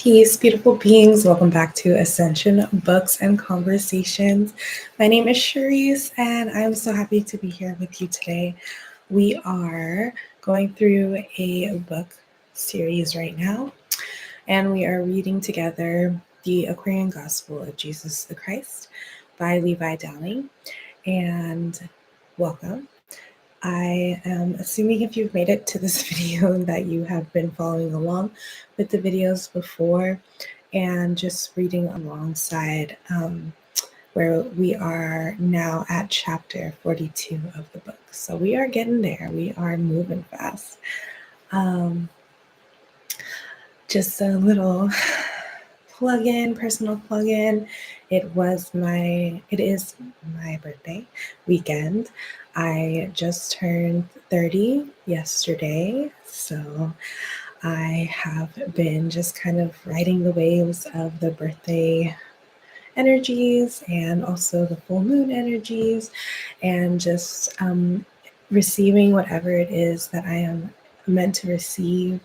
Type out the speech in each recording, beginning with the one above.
Peace, beautiful beings. Welcome back to Ascension Books and Conversations. My name is Cherise, and I'm so happy to be here with you today. We are going through a book series right now, and we are reading together the Aquarian Gospel of Jesus the Christ by Levi Dowling. And welcome. I am assuming if you've made it to this video that you have been following along with the videos before and just reading alongside where we are now at chapter 42 of the book. So we are getting there. We are moving fast. Just a little personal plug-in. It is my birthday weekend. I just turned 30 yesterday, so I have been just kind of riding the waves of the birthday energies and also the full moon energies, and just receiving whatever it is that I am meant to receive.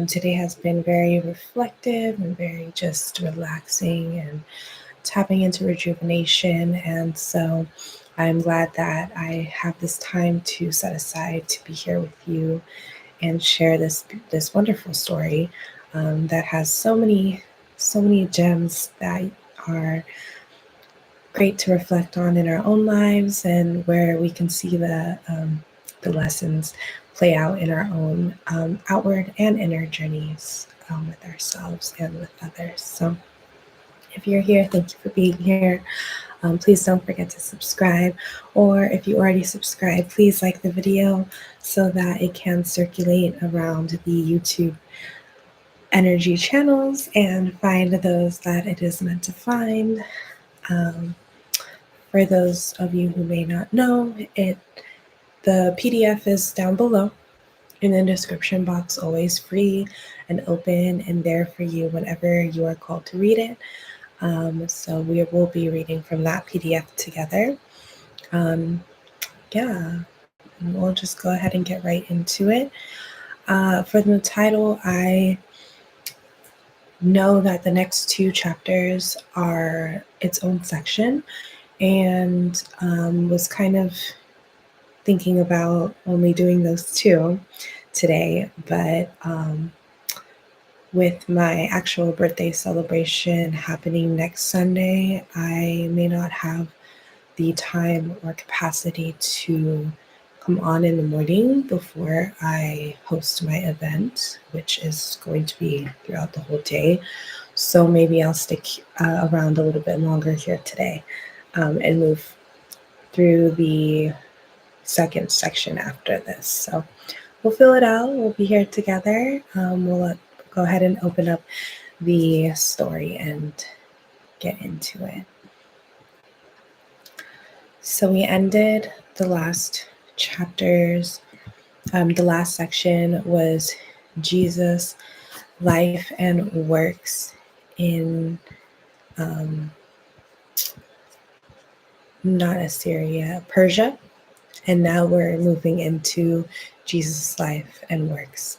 Today has been very reflective and very just relaxing and tapping into rejuvenation. And so I'm glad that I have this time to set aside to be here with you and share this wonderful story that has so many gems that are great to reflect on in our own lives, and where we can see the lessons play out in our own outward and inner journeys with ourselves and with others. So if you're here, thank you for being here. Please don't forget to subscribe, or if you already subscribed, please like the video so that it can circulate around the YouTube energy channels and find those that it is meant to find. For those of you who may not know, the PDF is down below in the description box, always free and open and there for you whenever you are called to read it. So we will be reading from that PDF together. We'll just go ahead and get right into it. For the title, I know that the next two chapters are its own section, and was kind of thinking about only doing those two today, but with my actual birthday celebration happening next Sunday, I may not have the time or capacity to come on in the morning before I host my event, which is going to be throughout the whole day. So maybe I'll stick around a little bit longer here today and move through the second section after this. So we'll fill it out. We'll be here together. We'll go ahead and open up the story and get into it. So we ended the last chapters. The last section was Jesus' life and works in not Assyria, Persia. And now we're moving into Jesus' life and works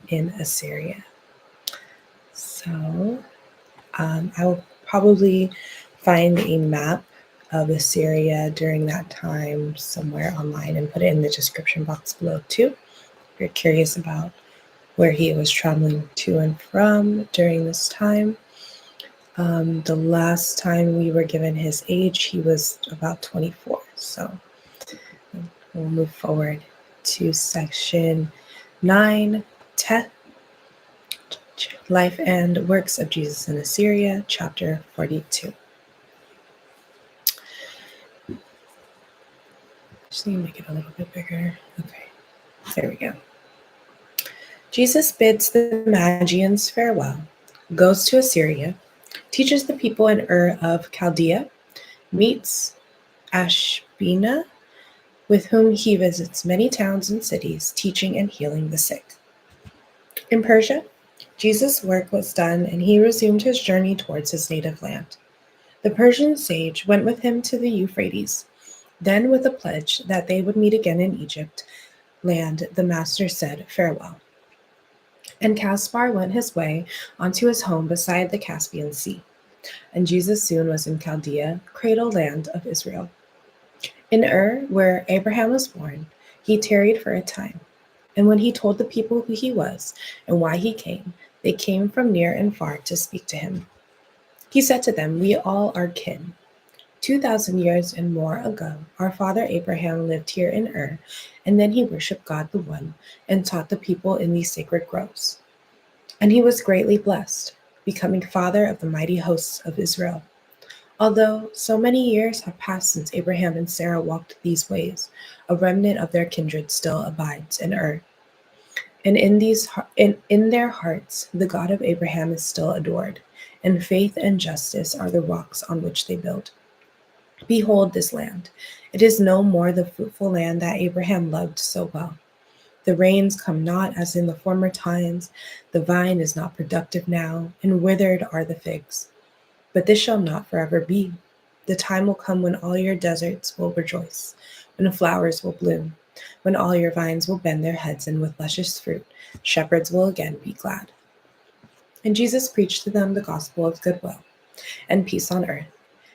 in Assyria. So I will probably find a map of Assyria during that time somewhere online and put it in the description box below too, if you're curious about where he was traveling to and from during this time. The last time we were given his age, he was about 24. So we'll move forward to section 9, Life and Works of Jesus in Assyria, chapter 42. Just need to make it a little bit bigger. Okay, there we go. Jesus bids the Magians farewell, goes to Assyria, teaches the people in Ur of Chaldea, meets Ashbina, with whom he visits many towns and cities, teaching and healing the sick. In Persia, Jesus' work was done, and he resumed his journey towards his native land. The Persian sage went with him to the Euphrates. Then, with a pledge that they would meet again in Egypt land, the master said farewell. And Caspar went his way onto his home beside the Caspian Sea. And Jesus soon was in Chaldea, cradle land of Israel. In Ur, where Abraham was born, he tarried for a time. And when he told the people who he was and why he came, they came from near and far to speak to him. He said to them, "We all are kin. 2,000 years and more ago, our father Abraham lived here in Ur, and then he worshiped God the One and taught the people in these sacred groves. And he was greatly blessed, becoming father of the mighty hosts of Israel. Although so many years have passed since Abraham and Sarah walked these ways, a remnant of their kindred still abides in Ur. And in their hearts, the God of Abraham is still adored, and faith and justice are the rocks on which they build. Behold this land. It is no more the fruitful land that Abraham loved so well. The rains come not as in the former times, the vine is not productive now, and withered are the figs. But this shall not forever be. The time will come when all your deserts will rejoice, when the flowers will bloom, when all your vines will bend their heads, and with luscious fruit, shepherds will again be glad." And Jesus preached to them the gospel of goodwill and peace on earth.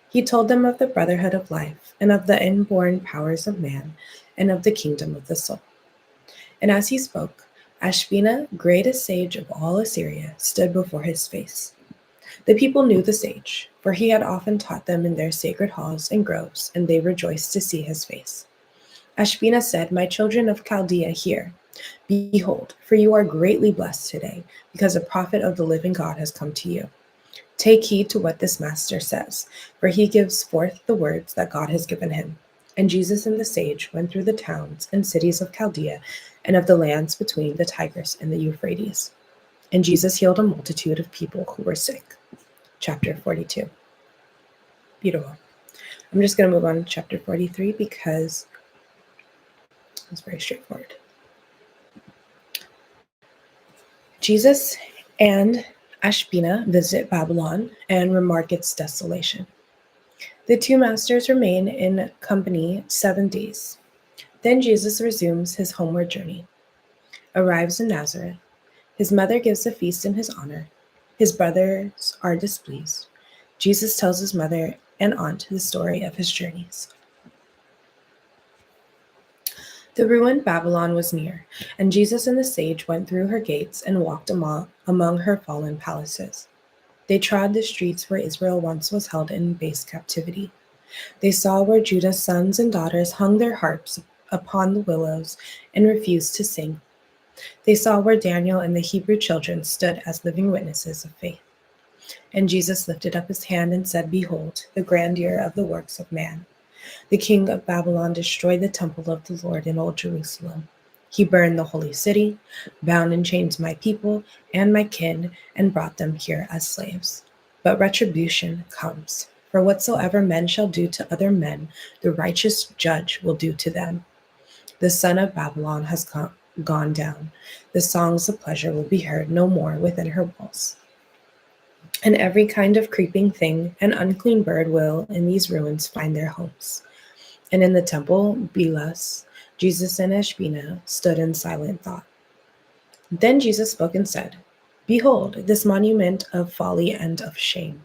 He told them of the brotherhood of life, and of the inborn powers of man, and of the kingdom of the soul. And as he spoke, Ashpenaz, greatest sage of all Assyria, stood before his face. The people knew the sage, for he had often taught them in their sacred halls and groves, and they rejoiced to see his face. Ashpenaz said, "My children of Chaldea, hear. Behold, for you are greatly blessed today, because a prophet of the living God has come to you. Take heed to what this master says, for he gives forth the words that God has given him." And Jesus and the sage went through the towns and cities of Chaldea and of the lands between the Tigris and the Euphrates. And Jesus healed a multitude of people who were sick. Chapter 42. Beautiful. I'm just going to move on to chapter 43 because it's very straightforward. Jesus and Ashpenaz visit Babylon and remark its desolation. The two masters remain in company 7 days. Then Jesus resumes his homeward journey, arrives in Nazareth. His mother gives a feast in his honor. His brothers are displeased. Jesus tells his mother and aunt the story of his journeys. The ruined Babylon was near, and Jesus and the sage went through her gates and walked among her fallen palaces. They trod the streets where Israel once was held in base captivity. They saw where Judah's sons and daughters hung their harps upon the willows and refused to sing. They saw where Daniel and the Hebrew children stood as living witnesses of faith. And Jesus lifted up his hand and said, "Behold, the grandeur of the works of man. The king of Babylon destroyed the temple of the Lord in old Jerusalem. He burned the holy city, bound in chains my people and my kin, and brought them here as slaves. But retribution comes. For whatsoever men shall do to other men, the righteous judge will do to them. The son of Babylon has gone down. The songs of pleasure will be heard no more within her walls. And every kind of creeping thing and unclean bird will in these ruins find their homes." And in the temple, Belas, Jesus and Ashpenaz stood in silent thought. Then Jesus spoke and said, "Behold, this monument of folly and of shame.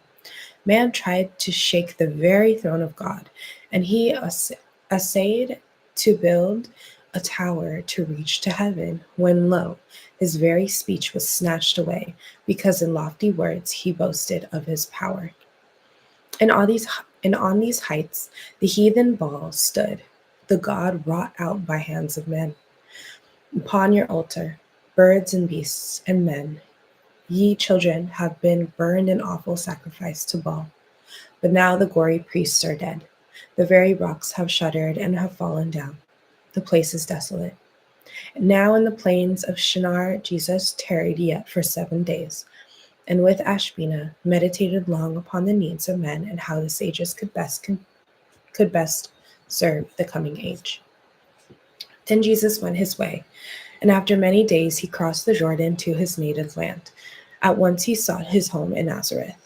Man tried to shake the very throne of God, and he essayed to build a tower to reach to heaven, when lo, his very speech was snatched away, because in lofty words he boasted of his power. And on these heights the heathen Baal stood, the god wrought out by hands of men. Upon your altar, birds and beasts and men, ye children, have been burned in awful sacrifice to Baal. But now the gory priests are dead. The very rocks have shuddered and have fallen down. The place is desolate. Now in the plains of Shinar Jesus tarried yet for 7 days, and with Ashpenaz meditated long upon the needs of men and how the sages could best serve the coming age. Then Jesus went his way, and after many days he crossed the Jordan to his native land. At once he sought his home in Nazareth.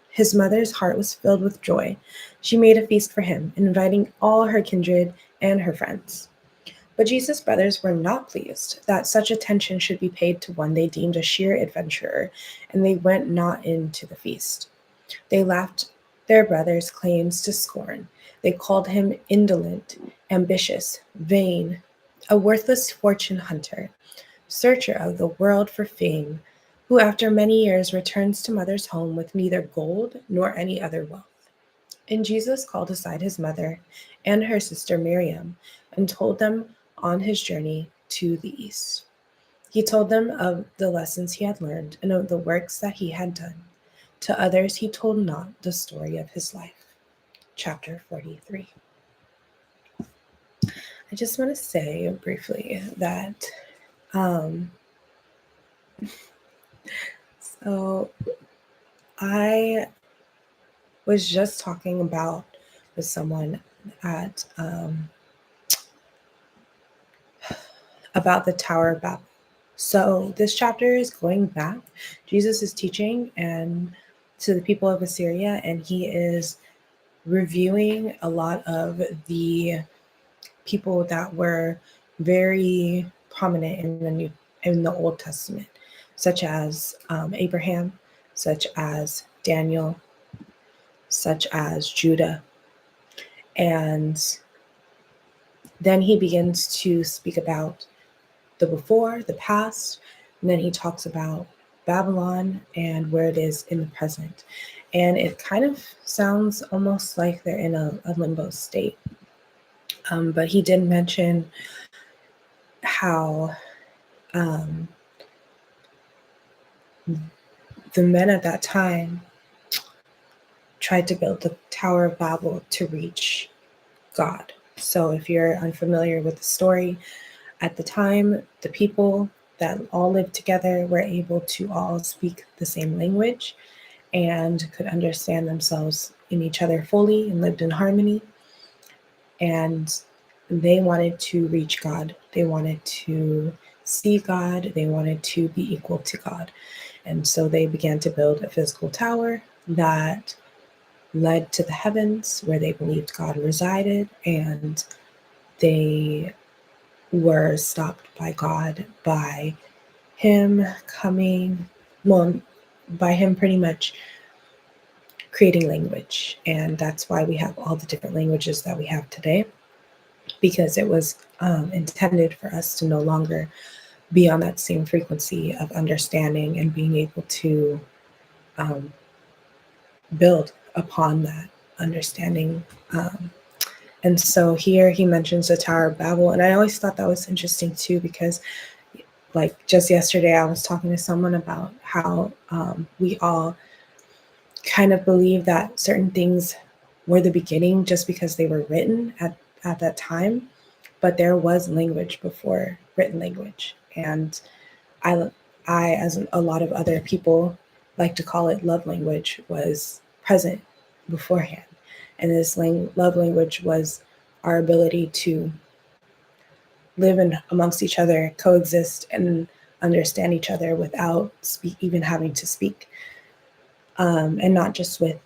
His mother's heart was filled with joy. She made a feast for him, inviting all her kindred and her friends. But Jesus' brothers were not pleased that such attention should be paid to one they deemed a sheer adventurer, and they went not into the feast. They laughed their brother's claims to scorn. They called him indolent, ambitious, vain, a worthless fortune hunter, searcher of the world for fame, who after many years returns to mother's home with neither gold nor any other wealth. And Jesus called aside his mother and her sister Miriam and told them on his journey to the east. He told them of the lessons he had learned and of the works that he had done. To others he told not the story of his life. Chapter 43. I just want to say briefly that so I was just talking with someone at about the Tower of Babel. So this chapter is going back. Jesus is teaching and to the people of Assyria, and he is reviewing a lot of the people that were very prominent in the Old Testament, such as Abraham, such as Daniel, such as Judah. And then he begins to speak about the before, the past, and then he talks about Babylon and where it is in the present. And it kind of sounds almost like they're in a limbo state. But he did mention how the men at that time tried to build the Tower of Babel to reach God. So if you're unfamiliar with the story, at the time, the people that all lived together were able to all speak the same language and could understand themselves in each other fully and lived in harmony. And they wanted to reach God. They wanted to see God. They wanted to be equal to God. And so they began to build a physical tower that led to the heavens where they believed God resided, and they were stopped by God by him by him pretty much creating language. And that's why we have all the different languages that we have today, because it was intended for us to no longer be on that same frequency of understanding and being able to build upon that understanding. And so here he mentions the Tower of Babel. And I always thought that was interesting too, because like just yesterday, I was talking to someone about how we all kind of believe that certain things were the beginning just because they were written at that time. But there was language before written language. And I, as a lot of other people like to call it, love language was present beforehand. And this love language was our ability to live amongst each other, coexist, and understand each other without even having to speak. And not just with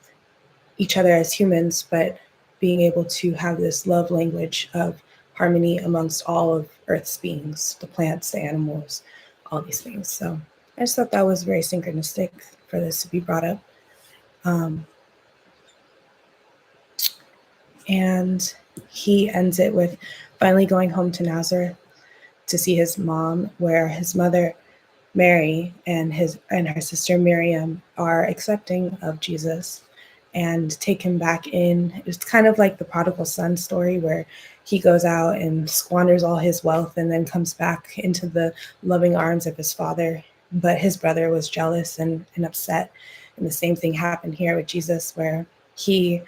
each other as humans, but being able to have this love language of harmony amongst all of Earth's beings, the plants, the animals, all these things. So I just thought that was very synchronistic for this to be brought up. And he ends it with finally going home to Nazareth to see his mom, where his mother, Mary, and her sister Miriam are accepting of Jesus and take him back in. It's kind of like the prodigal son story, where he goes out and squanders all his wealth and then comes back into the loving arms of his father. But his brother was jealous and upset. And the same thing happened here with Jesus, where he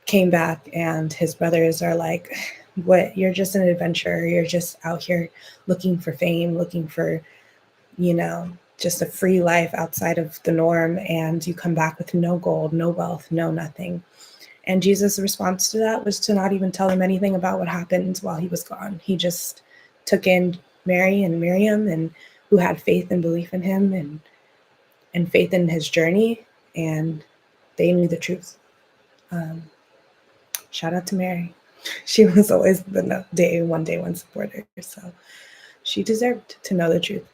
came back and his brothers are like, what, you're just an adventurer. You're just out here looking for fame, looking for, just a free life outside of the norm. And you come back with no gold, no wealth, no nothing. And Jesus' response to that was to not even tell him anything about what happened while he was gone. He just took in Mary and Miriam, and who had faith and belief in him and faith in his journey. And they knew the truth. Shout out to Mary. She was always the day one supporter, so she deserved to know the truth.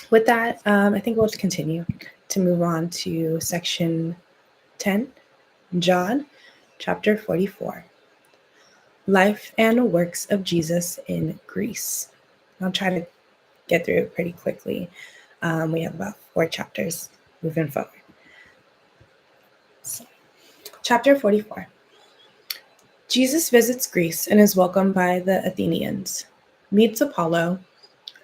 With that, I think we'll continue to move on to section 10, John, chapter 44. Life and works of Jesus in Greece. I'll try to get through it pretty quickly. We have about 4 chapters moving forward. So, chapter 44. Jesus visits Greece and is welcomed by the Athenians, meets Apollo,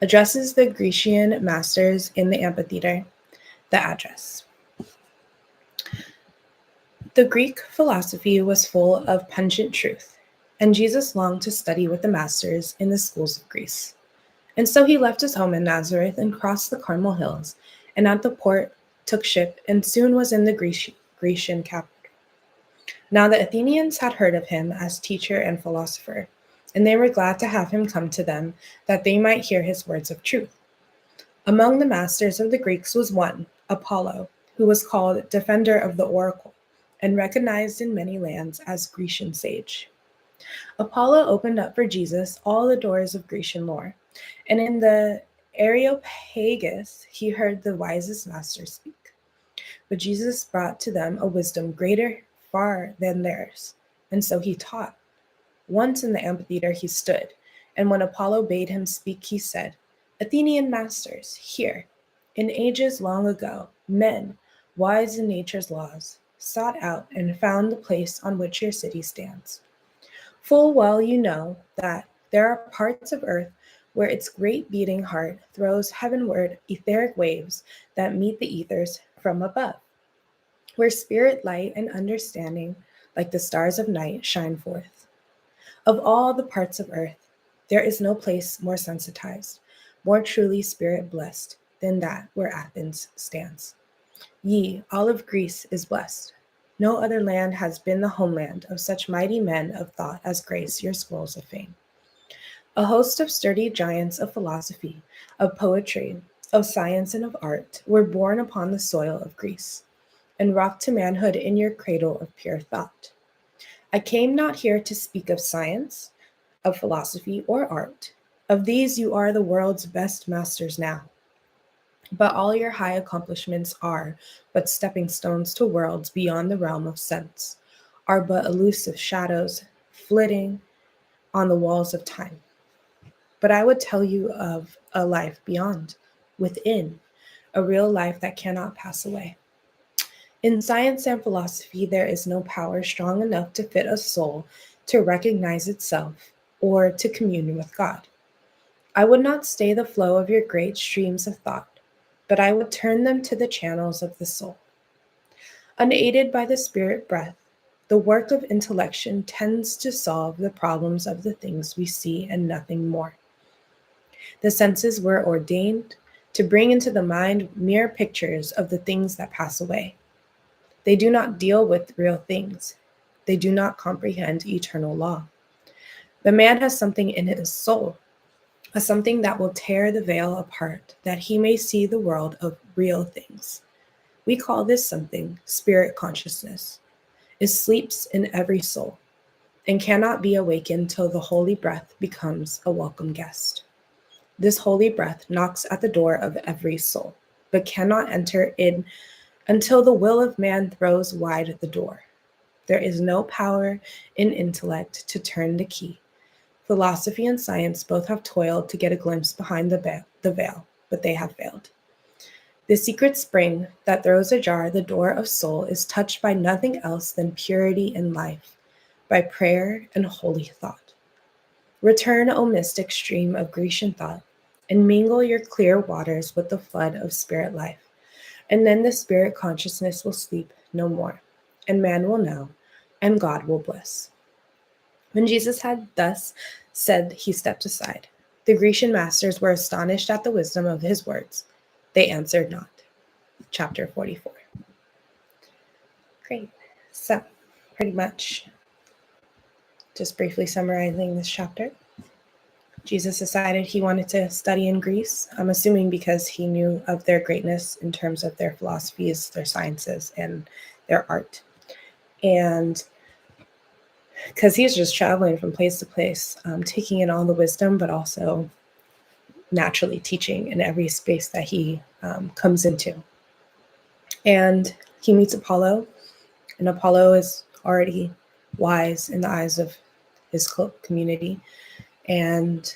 addresses the Grecian masters in the amphitheater. The address. The Greek philosophy was full of pungent truth, and Jesus longed to study with the masters in the schools of Greece. And so he left his home in Nazareth and crossed the Carmel Hills, and at the port took ship and soon was in the Grecian capital. Now the Athenians had heard of him as teacher and philosopher, and they were glad to have him come to them, that they might hear his words of truth. Among the masters of the Greeks was one, Apollo, who was called defender of the oracle, and recognized in many lands as Grecian sage. Apollo opened up for Jesus all the doors of Grecian lore, and in the Areopagus he heard the wisest masters speak. But Jesus brought to them a wisdom greater far than theirs, and so he taught. Once in the amphitheater he stood, and when Apollo bade him speak, he said, Athenian masters, hear. In ages long ago, men, wise in nature's laws, sought out and found the place on which your city stands. Full well you know that there are parts of earth where its great beating heart throws heavenward etheric waves that meet the ethers from above, where spirit, light, and understanding, like the stars of night, shine forth. Of all the parts of earth, there is no place more sensitized, more truly spirit blessed than that where Athens stands. Ye, all of Greece is blessed. No other land has been the homeland of such mighty men of thought as grace your scrolls of fame. A host of sturdy giants of philosophy, of poetry, of science, and of art were born upon the soil of Greece, and rocked to manhood in your cradle of pure thought. I came not here to speak of science, of philosophy, or art. Of these you are the world's best masters now. But all your high accomplishments are but stepping stones to worlds beyond the realm of sense, are but elusive shadows flitting on the walls of time. But I would tell you of a life beyond, within, a real life that cannot pass away. In science and philosophy, there is no power strong enough to fit a soul to recognize itself or to commune with God. I would not stay the flow of your great streams of thought, but I would turn them to the channels of the soul. Unaided by the spirit breath, the work of intellection tends to solve the problems of the things we see and nothing more. The senses were ordained to bring into the mind mere pictures of the things that pass away. They do not deal with real things. They do not comprehend eternal law. The man has something in his soul, a something that will tear the veil apart, that he may see the world of real things. We call this something spirit consciousness. It sleeps in every soul and cannot be awakened till the holy breath becomes a welcome guest. This holy breath knocks at the door of every soul, but cannot enter in until the will of man throws wide the door. There is no power in intellect to turn the key. Philosophy and science both have toiled to get a glimpse behind the veil, but they have failed. The secret spring that throws ajar the door of soul is touched by nothing else than purity and life, by prayer and holy thought. Return, O mystic stream of Grecian thought, and mingle your clear waters with the flood of spirit life, and then the spirit consciousness will sleep no more, and man will know, and God will bless. When Jesus had thus said, he stepped aside. The Grecian masters were astonished at the wisdom of his words. They answered not. Chapter 44. Great. So, pretty much, just briefly summarizing this chapter. Jesus decided he wanted to study in Greece, I'm assuming because he knew of their greatness in terms of their philosophies, their sciences, and their art. And because he's just traveling from place to place, taking in all the wisdom, but also naturally teaching in every space that he comes into. And he meets Apollo, and Apollo is already wise in the eyes of his community. And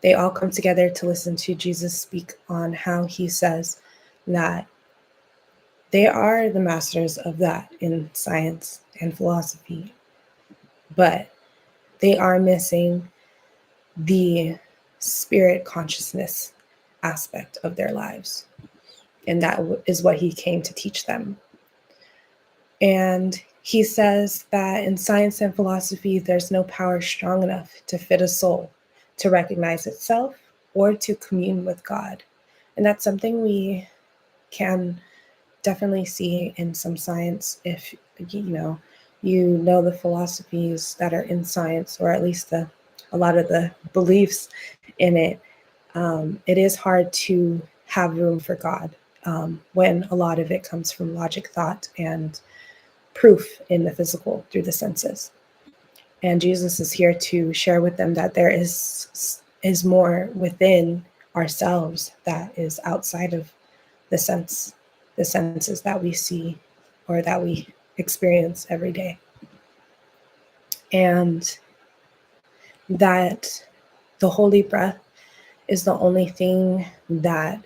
they all come together to listen to Jesus speak on how he says that they are the masters of that in science and philosophy, but they are missing the spirit consciousness aspect of their lives. And that is what he came to teach them. And he says that in science and philosophy, there's no power strong enough to fit a soul to recognize itself or to commune with God. And that's something we can definitely see in some science if you know the philosophies that are in science, or at least a lot of the beliefs in it. It is hard to have room for God when a lot of it comes from logic, thought, and proof in the physical through the senses. And Jesus is here to share with them that there is more within ourselves that is outside of the senses that we see or that we experience every day. And that the holy breath is the only thing that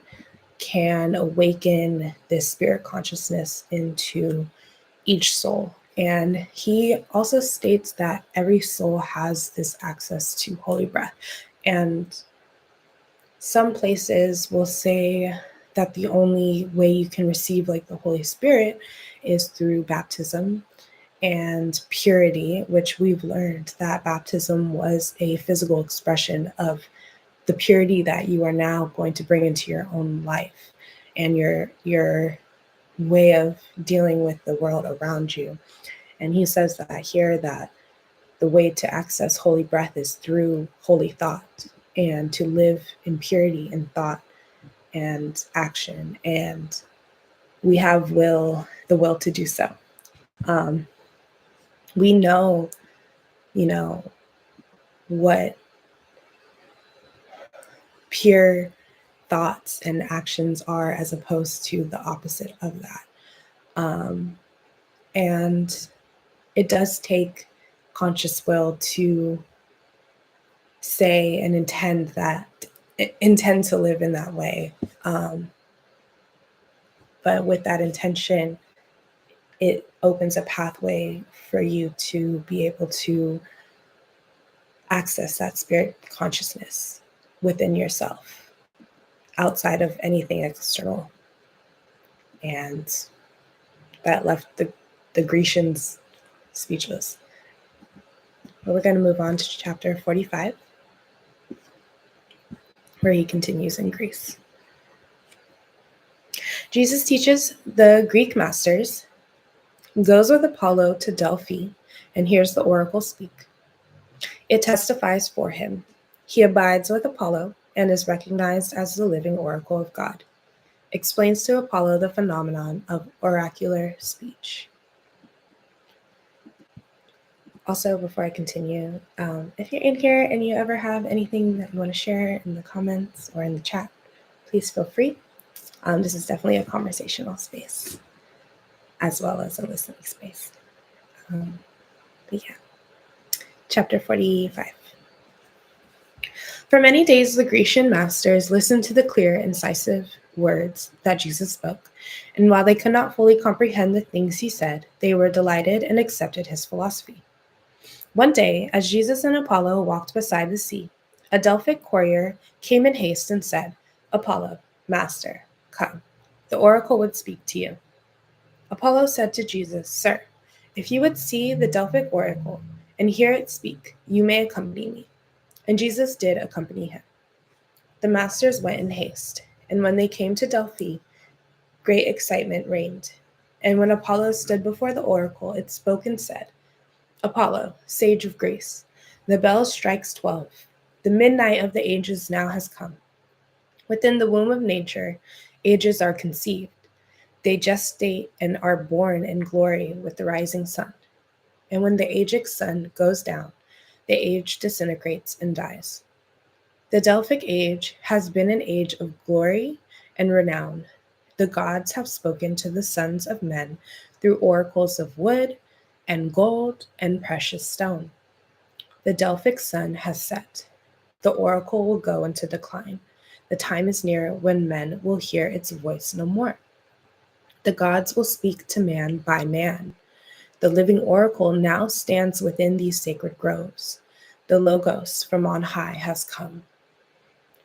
can awaken this spirit consciousness into each soul. And he also states that every soul has this access to holy breath. And some places will say that the only way you can receive like the Holy Spirit is through baptism and purity, which we've learned that baptism was a physical expression of the purity that you are now going to bring into your own life and your way of dealing with the world around you. And he says that here, that the way to access holy breath is through holy thought, and to live in purity in thought and action. And we have the will to do so. We know, what pure thoughts and actions are, as opposed to the opposite of that. And it does take conscious will to say and intend to live in that way. But with that intention, it opens a pathway for you to be able to access that spirit consciousness within yourself, outside of anything external. And that left the Grecians speechless. But we're going to move on to chapter 45, where he continues in Greece. Jesus teaches the Greek masters, goes with Apollo to Delphi, and hears the oracle speak. It testifies for him. He abides with Apollo and is recognized as the living oracle of God. Explains to Apollo the phenomenon of oracular speech. Also, before I continue, if you're in here and you ever have anything that you want to share in the comments or in the chat, please feel free. This is definitely a conversational space, as well as a listening space. But yeah, chapter 45. For many days, the Grecian masters listened to the clear, incisive words that Jesus spoke, and while they could not fully comprehend the things he said, they were delighted and accepted his philosophy. One day, as Jesus and Apollo walked beside the sea, a Delphic courier came in haste and said, "Apollo, master, come. The oracle would speak to you." Apollo said to Jesus, "Sir, if you would see the Delphic oracle and hear it speak, you may accompany me." And Jesus did accompany him. The masters went in haste, and when they came to Delphi, great excitement reigned. And when Apollo stood before the oracle, it spoke and said, "Apollo, sage of Greece, the bell strikes 12. The midnight of the ages now has come. Within the womb of nature, ages are conceived. They gestate and are born in glory with the rising sun. And when the agic sun goes down, the age disintegrates and dies. The Delphic age has been an age of glory and renown. The gods have spoken to the sons of men through oracles of wood and gold and precious stone. The Delphic sun has set. The oracle will go into decline. The time is near when men will hear its voice no more. The gods will speak to man by man. The living oracle now stands within these sacred groves. The Logos from on high has come.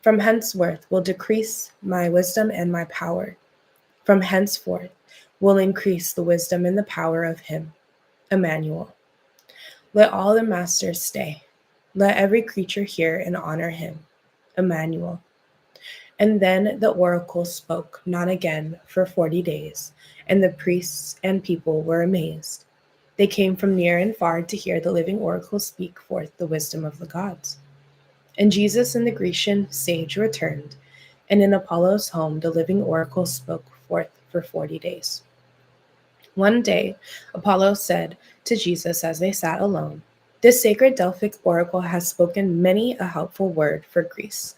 From henceforth will decrease my wisdom and my power. From henceforth will increase the wisdom and the power of him, Emmanuel. Let all the masters stay. Let every creature hear and honor him, Emmanuel. And then the oracle spoke not again for 40 days, and the priests and people were amazed. They came from near and far to hear the living oracle speak forth the wisdom of the gods. And Jesus and the Grecian sage returned, and in Apollo's home the living oracle spoke forth for 40 days. One day, Apollo said to Jesus as they sat alone, "This sacred Delphic oracle has spoken many a helpful word for Greece.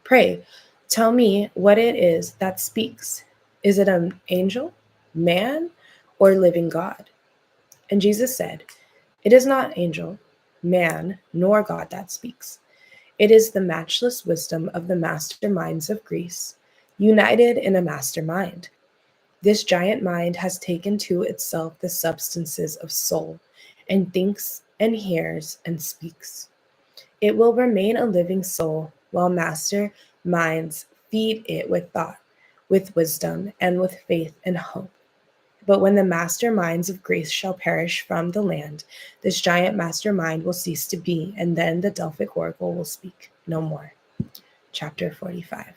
Pray, tell me what it is that speaks. Is it an angel, man, or living God?" And Jesus said, "It is not angel, man, nor God that speaks. It is the matchless wisdom of the master minds of Greece, united in a master mind. This giant mind has taken to itself the substances of soul, and thinks and hears and speaks. It will remain a living soul while master minds feed it with thought, with wisdom, and with faith and hope. But when the master minds of grace shall perish from the land, this giant master mind will cease to be, and then the Delphic oracle will speak no more." Chapter 45.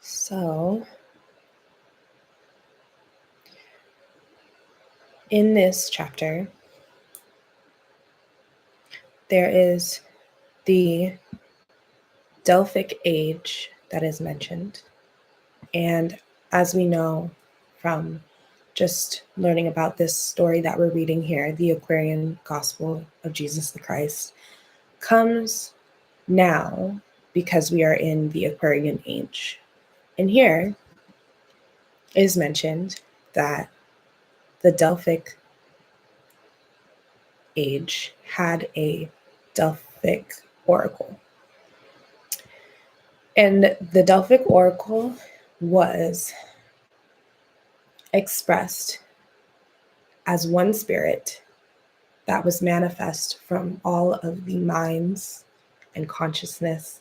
So, in this chapter, there is the Delphic age that is mentioned. And as we know from just learning about this story that we're reading here, the Aquarian gospel of Jesus the Christ comes now because we are in the Aquarian age. And here is mentioned that the Delphic age had a Delphic oracle. And the Delphic oracle was expressed as one spirit that was manifest from all of the minds and consciousness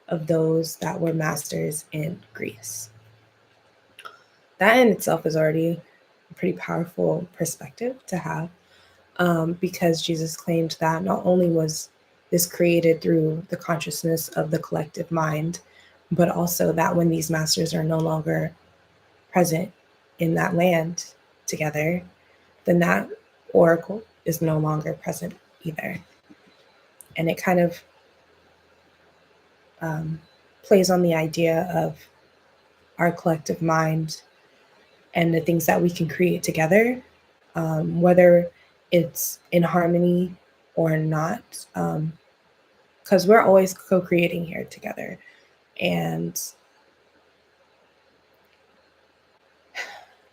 of those that were masters in Greece. That in itself is already a pretty powerful perspective to have, because Jesus claimed that not only was this created through the consciousness of the collective mind, but also that when these masters are no longer present in that land together, then that oracle is no longer present either. And it kind of plays on the idea of our collective mind and the things that we can create together, whether it's in harmony or not, because we're always co-creating here together. And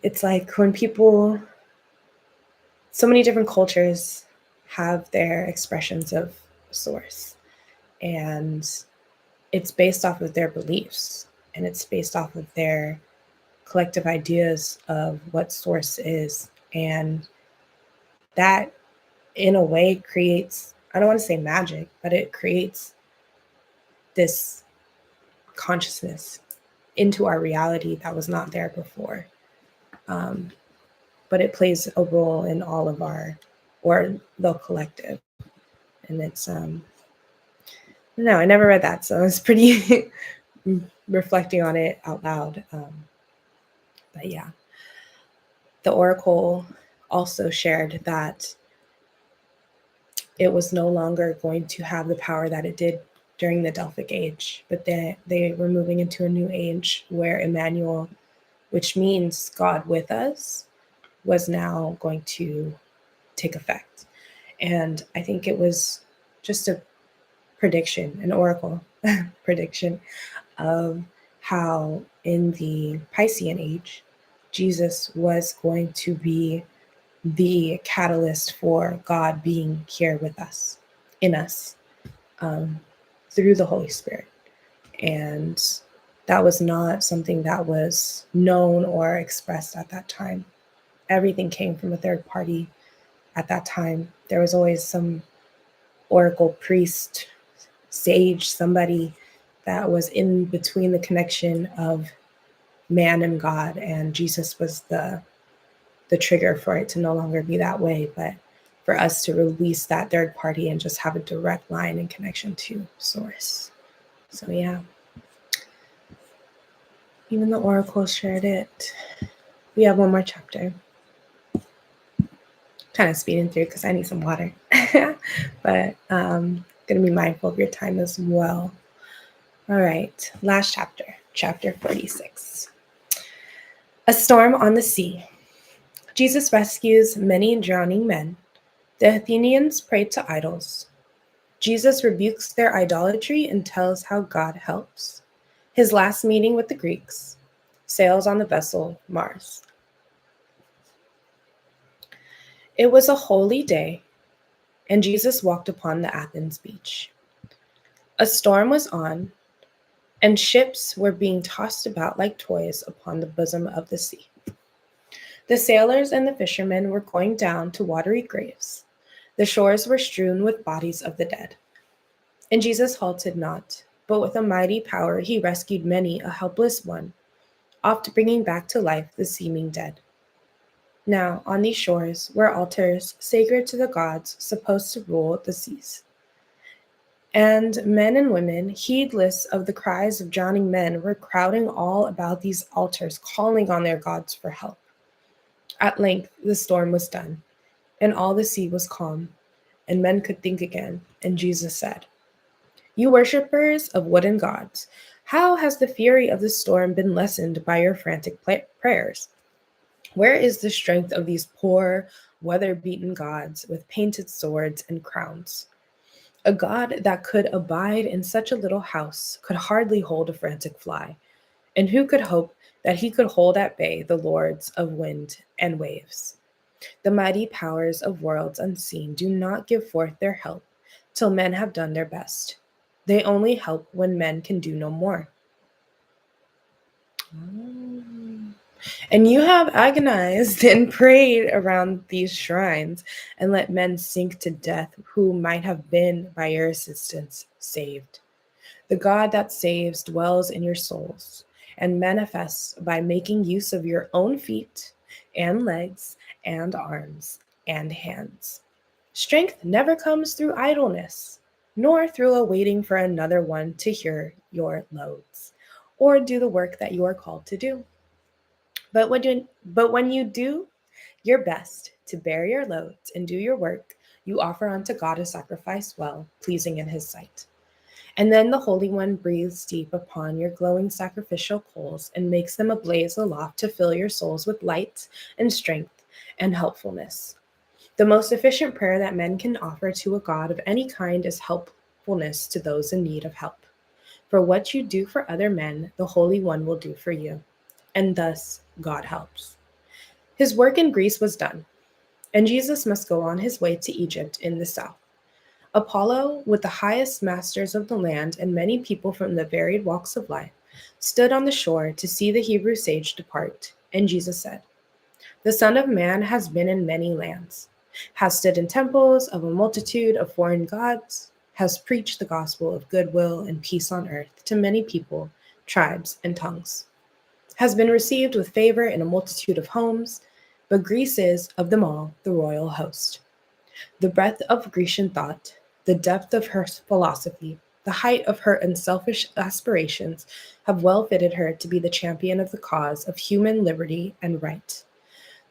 it's like when people, so many different cultures have their expressions of source, and it's based off of their beliefs, and it's based off of their collective ideas of what source is. And that in a way creates, I don't want to say magic, but it creates this consciousness into our reality that was not there before. But it plays a role in all of our, or the collective. And it's, no, I never read that, so it's pretty reflecting on it out loud. But yeah, the oracle also shared that it was no longer going to have the power that it did during the Delphic age, but they were moving into a new age where Emmanuel, which means God with us, was now going to take effect. And I think it was just a prediction, an oracle prediction of how in the Piscean age, Jesus was going to be the catalyst for God being here with us, in us, through the Holy Spirit. And that was not something that was known or expressed at that time. Everything came from a third party at that time. There was always some oracle, priest, sage, somebody that was in between the connection of man and God, and Jesus was the trigger for it to no longer be that way, but for us to release that third party and just have a direct line and connection to source. So yeah, even the oracle shared it. We have one more chapter. Kind of speeding through because I need some water, but gonna be mindful of your time as well. All right, last chapter, chapter 46. A storm on the sea. Jesus rescues many drowning men. The Athenians prayed to idols. Jesus rebukes their idolatry and tells how God helps. His last meeting with the Greeks. Sails on the vessel Mars. It was a holy day, and Jesus walked upon the Athens beach. A storm was on, and ships were being tossed about like toys upon the bosom of the sea. The sailors and the fishermen were going down to watery graves. The shores were strewn with bodies of the dead. And Jesus halted not, but with a mighty power he rescued many a helpless one, oft bringing back to life the seeming dead. Now, on these shores were altars sacred to the gods supposed to rule the seas. And men and women, heedless of the cries of drowning men, were crowding all about these altars, calling on their gods for help. At length, the storm was done, and all the sea was calm, and men could think again. And Jesus said, "You worshippers of wooden gods, how has the fury of the storm been lessened by your frantic prayers? Where is the strength of these poor, weather-beaten gods with painted swords and crowns? A god that could abide in such a little house could hardly hold a frantic fly, and who could hope that he could hold at bay the lords of wind and waves? The mighty powers of worlds unseen do not give forth their help till men have done their best. They only help when men can do no more. And you have agonized and prayed around these shrines and let men sink to death who might have been, by your assistance, saved. The God that saves dwells in your souls and manifests by making use of your own feet and legs and arms and hands. Strength never comes through idleness, nor through a waiting for another one to hear your loads or do the work that you are called to do. But when you do your best to bear your loads and do your work, you offer unto God a sacrifice well pleasing in his sight. And then the Holy One breathes deep upon your glowing sacrificial coals and makes them ablaze aloft to fill your souls with light and strength and helpfulness. The most efficient prayer that men can offer to a God of any kind is helpfulness to those in need of help. For what you do for other men, the Holy One will do for you. And thus, God helps. His work in Greece was done, and Jesus must go on his way to Egypt in the south. Apollo, with the highest masters of the land and many people from the varied walks of life, stood on the shore to see the Hebrew sage depart, and Jesus said, "The Son of Man has been in many lands, has stood in temples of a multitude of foreign gods, has preached the gospel of goodwill and peace on earth to many people, tribes, and tongues, has been received with favor in a multitude of homes, but Greece is, of them all, the royal host. The breadth of Grecian thought, the depth of her philosophy, the height of her unselfish aspirations have well fitted her to be the champion of the cause of human liberty and right.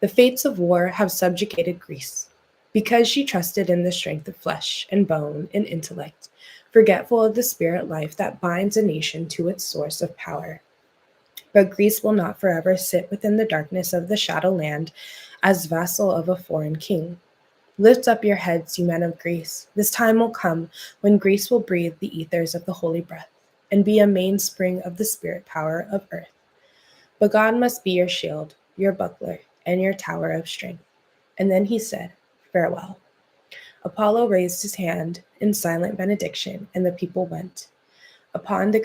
The fates of war have subjugated Greece, because she trusted in the strength of flesh and bone and intellect, forgetful of the spirit life that binds a nation to its source of power. But Greece will not forever sit within the darkness of the shadow land as vassal of a foreign king. Lift up your heads, you men of Greece. This time will come when Greece will breathe the ethers of the holy breath and be a mainspring of the spirit power of earth. But God must be your shield, your buckler, and your tower of strength. And then he said, farewell. Apollo raised his hand in silent benediction, and the people went. Upon the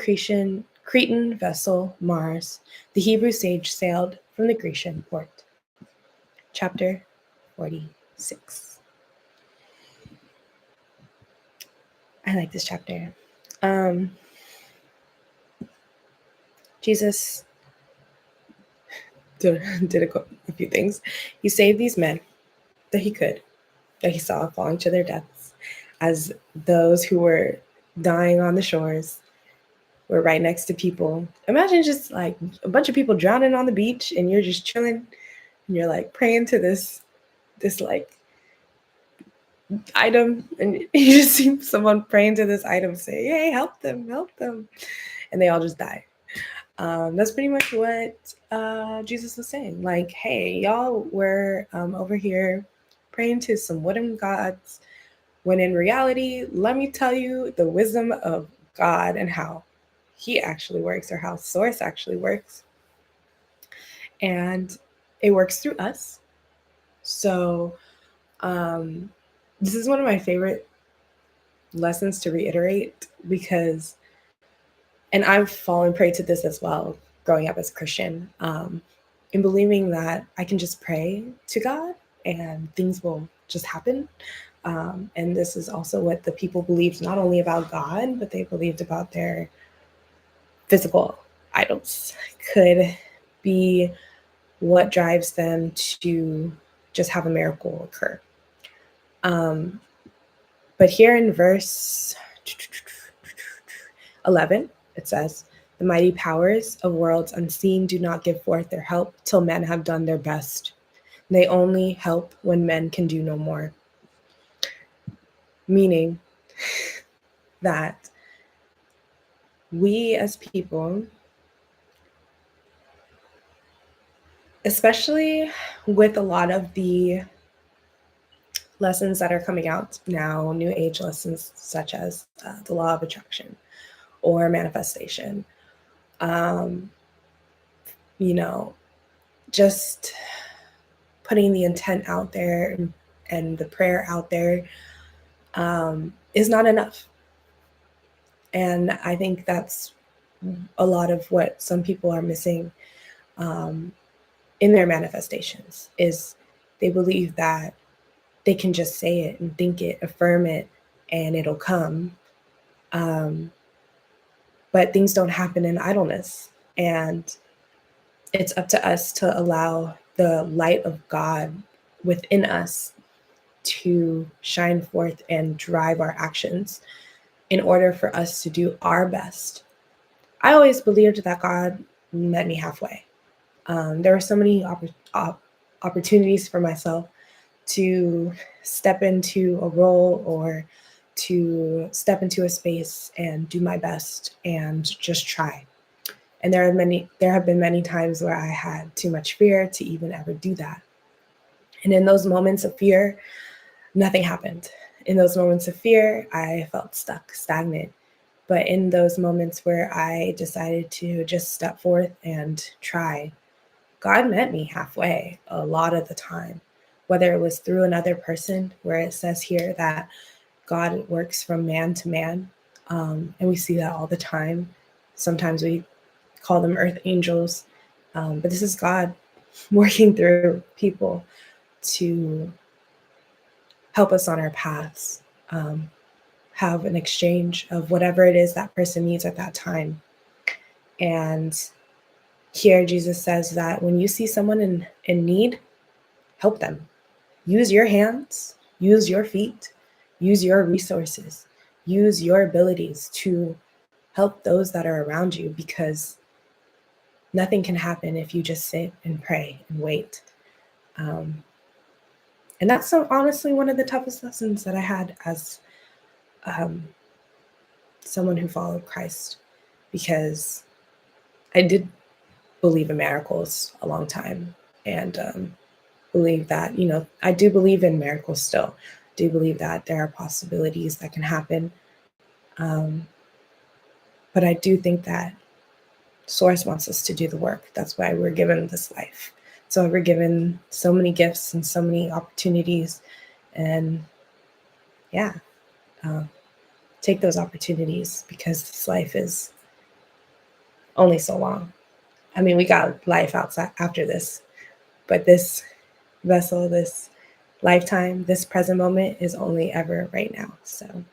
Cretan vessel Mars, the Hebrew sage sailed from the Grecian port. Chapter 46. I like this chapter. Jesus did a few things. He saved these men that he could, that he saw falling to their deaths, as those who were dying on the shores were right next to people. Imagine just like a bunch of people drowning on the beach and you're just chilling and you're like praying to this like item, and you just see someone praying to this item say, hey, help them, and they all just die. That's pretty much what Jesus was saying. Like, hey, y'all were over here praying to some wooden gods, when in reality, let me tell you the wisdom of God and how he actually works, or how source actually works. And it works through us. So this is one of my favorite lessons to reiterate, because, and I've fallen prey to this as well growing up as a Christian, in believing that I can just pray to God and things will just happen. And this is also what the people believed, not only about God, but they believed about their physical idols could be what drives them to just have a miracle occur. But here in verse 11, it says, the mighty powers of worlds unseen do not give forth their help till men have done their best. They only help when men can do no more. Meaning that we as people, especially with a lot of the lessons that are coming out now, new age lessons such as the law of attraction or manifestation, just putting the intent out there and the prayer out there is not enough. And I think that's a lot of what some people are missing in their manifestations, is they believe that they can just say it and think it, affirm it, and it'll come. But things don't happen in idleness. And it's up to us to allow the light of God within us to shine forth and drive our actions in order for us to do our best. I always believed that God met me halfway. There were so many opportunities for myself to step into a role or to step into a space and do my best and just try. And there have been many times where I had too much fear to even ever do that. And in those moments of fear, nothing happened. In those moments of fear, I felt stuck, stagnant. But in those moments where I decided to just step forth and try, God met me halfway a lot of the time, whether it was through another person, where it says here that God works from man to man. And we see that all the time. Sometimes we call them earth angels, but this is God working through people to help us on our paths, have an exchange of whatever it is that person needs at that time. And here Jesus says that when you see someone in need, help them. Use your hands, use your feet, use your resources, use your abilities to help those that are around you, because nothing can happen if you just sit and pray and wait. And that's honestly one of the toughest lessons that I had as someone who followed Christ, because I did believe in miracles a long time. And believe that, I do believe in miracles still. Do believe that there are possibilities that can happen. But I do think that Source wants us to do the work. That's why we're given this life. So we're given so many gifts and so many opportunities. And yeah, take those opportunities, because this life is only so long. I mean, we got life outside after this, but this vessel, this lifetime, this present moment is only ever right now. So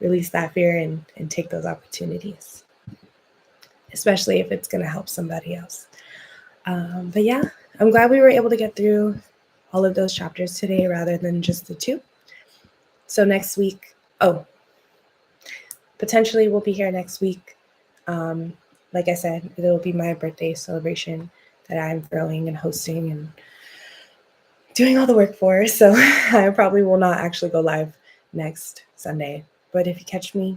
release that fear and take those opportunities, especially if it's going to help somebody else. But yeah, I'm glad we were able to get through all of those chapters today rather than just the 2. So next week, potentially we'll be here next week. Like I said, it'll be my birthday celebration that I'm throwing and hosting and doing all the work for. So I probably will not actually go live next Sunday. But if you catch me,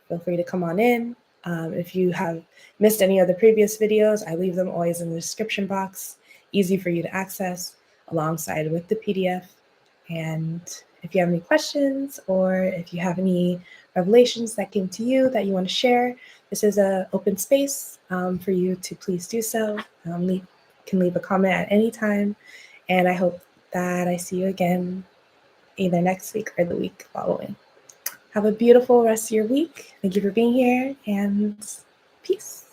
feel free to come on in. If you have missed any of the previous videos, I leave them always in the description box, easy for you to access alongside with the PDF. And if you have any questions, or if you have any revelations that came to you that you want to share, this is an open space for you to please do so. You can leave a comment at any time. And I hope that I see you again either next week or the week following. Have a beautiful rest of your week. Thank you for being here, and peace.